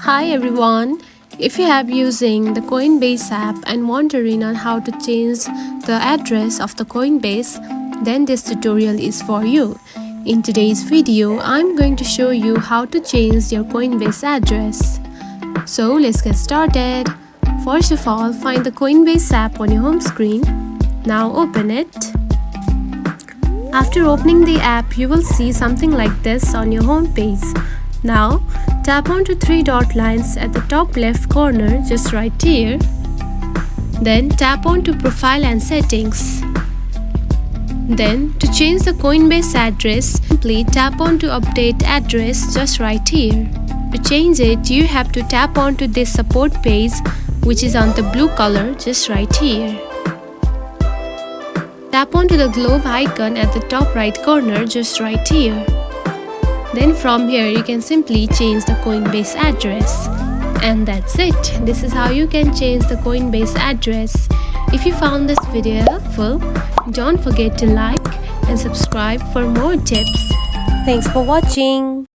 Hi everyone, if you have using the Coinbase app and wondering on how to change the address of the Coinbase, then this tutorial is for you. In today's video, I'm going to show you how to change your Coinbase address. So let's get started. First of all, find the Coinbase app on your home screen. Now open it. After opening the app, you will see something like this on your home page. Now, tap onto three dot lines at the top left corner just right here. Then tap onto Profile and Settings. Then, to change the Coinbase address, simply tap onto Update Address just right here. To change it, you have to tap onto this support page which is on the blue color just right here. Tap onto the globe icon at the top right corner just right here. Then from here you can simply change the Coinbase address. And that's it. This is how you can change the Coinbase address. If you found this video helpful, don't forget to like and subscribe for more tips. Thanks for watching.